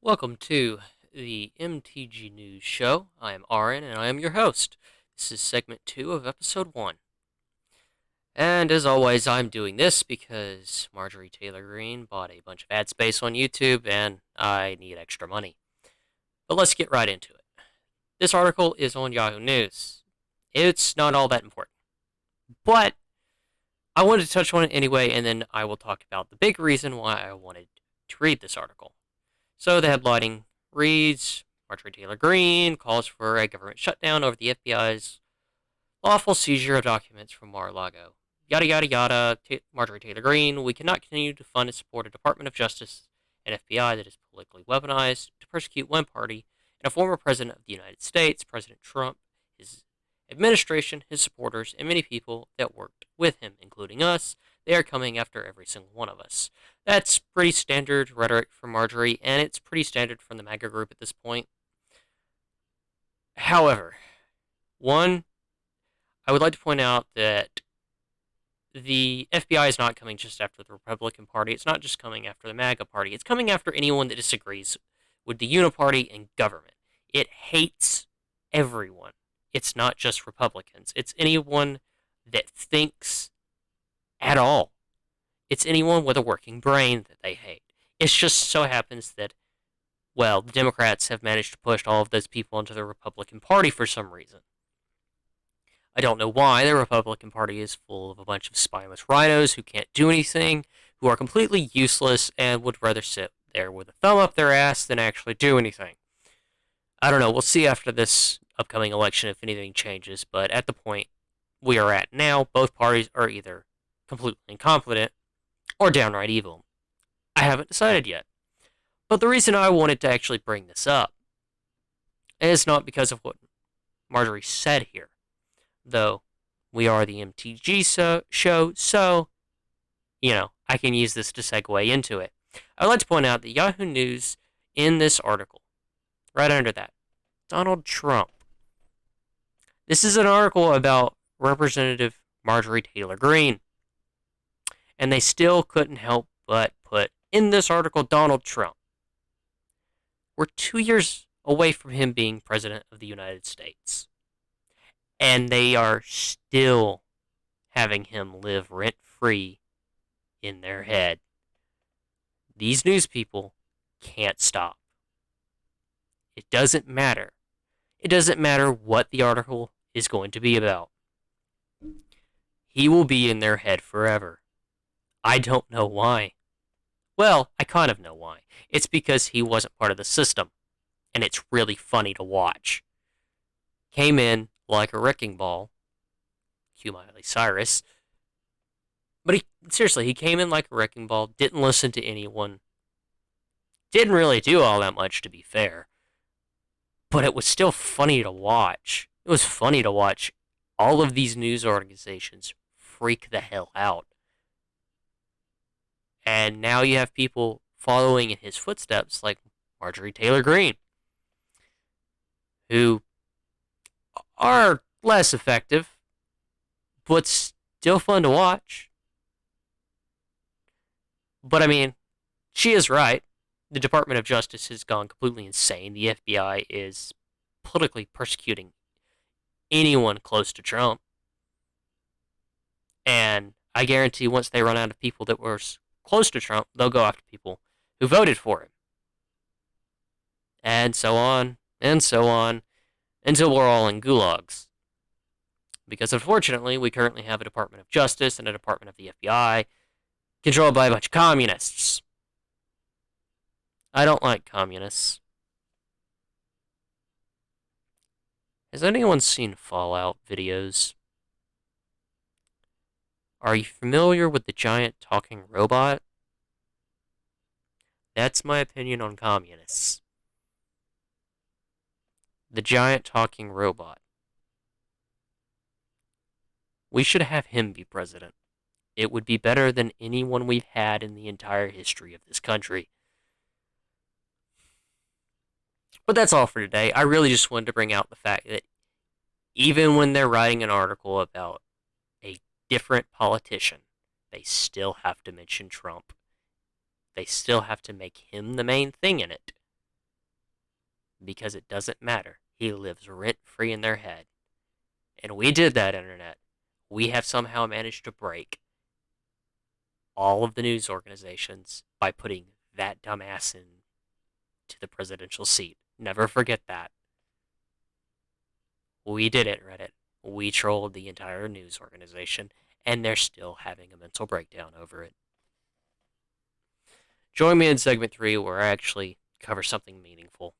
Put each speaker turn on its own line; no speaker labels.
Welcome to the MTG News Show. I am Aaron, and I am your host. This is segment 2 of episode 1. And as always, I'm doing this because Marjorie Taylor Greene bought a bunch of ad space on YouTube, and I need extra money. But let's get right into it. This article is on Yahoo News. It's not all that important. But I wanted to touch on it anyway, and then I will talk about the big reason why I wanted to read this article. So the headlining reads, Marjorie Taylor Greene calls for a government shutdown over the FBI's lawful seizure of documents from Mar-a-Lago. Yada, yada, yada. Marjorie Taylor Greene, we cannot continue to fund and support a Department of Justice and FBI that is politically weaponized to persecute one party and a former president of the United States, President Trump, his administration, his supporters, and many people that worked with him, including us. They are coming after every single one of us. That's pretty standard rhetoric from Marjorie, and it's pretty standard from the MAGA group at this point. However, one, I would like to point out that the FBI is not coming just after the Republican Party. It's not just coming after the MAGA Party. It's coming after anyone that disagrees with the Uniparty and government. It hates everyone. It's not just Republicans. It's anyone that thinks at all. It's anyone with a working brain that they hate. It just so happens that, well, the Democrats have managed to push all of those people into the Republican Party for some reason. I don't know why. The Republican Party is full of a bunch of spineless rhinos who can't do anything, who are completely useless, and would rather sit there with a thumb up their ass than actually do anything. I don't know. We'll see after this upcoming election if anything changes, but at the point we are at now, both parties are either completely incompetent or downright evil. I haven't decided yet. But the reason I wanted to actually bring this up is not because of what Marjorie said here, though we are the MTG show, so, I can use this to segue into it. I would like to point out that Yahoo News, in this article, right under that, Donald Trump. This is an article about Representative Marjorie Taylor Greene. And they still couldn't help but put in this article Donald Trump. We're 2 years away from him being president of the United States. And they are still having him live rent-free in their head. These news people can't stop. It doesn't matter. It doesn't matter what the article is going to be about. He will be in their head forever. I don't know why. Well, I kind of know why. It's because he wasn't part of the system. And it's really funny to watch. Came in like a wrecking ball. Cue Miley Cyrus. But he came in like a wrecking ball, didn't listen to anyone. Didn't really do all that much, to be fair. But it was still funny to watch. It was funny to watch all of these news organizations freak the hell out. And now you have people following in his footsteps, like Marjorie Taylor Greene, who are less effective, but still fun to watch. But I mean, she is right. The Department of Justice has gone completely insane. The FBI is politically persecuting anyone close to Trump. And I guarantee once they run out of people that were close to Trump, they'll go after people who voted for him. And so on, until we're all in gulags. Because unfortunately, we currently have a Department of Justice and a Department of the FBI controlled by a bunch of communists. I don't like communists. Has anyone seen Fallout videos? Are you familiar with the giant talking robot? That's my opinion on communists. The giant talking robot. We should have him be president. It would be better than anyone we've had in the entire history of this country. But that's all for today. I really just wanted to bring out the fact that even when they're writing an article about a different politician, they still have to mention Trump. They still have to make him the main thing in it. because it doesn't matter. He lives rent free in their head. And we did that, internet. We have somehow managed to break all of the news organizations by putting that dumbass in to the presidential seat. Never forget that. We did it, Reddit. We trolled the entire news organization, and they're still having a mental breakdown over it. Join me in segment 3 where I actually cover something meaningful.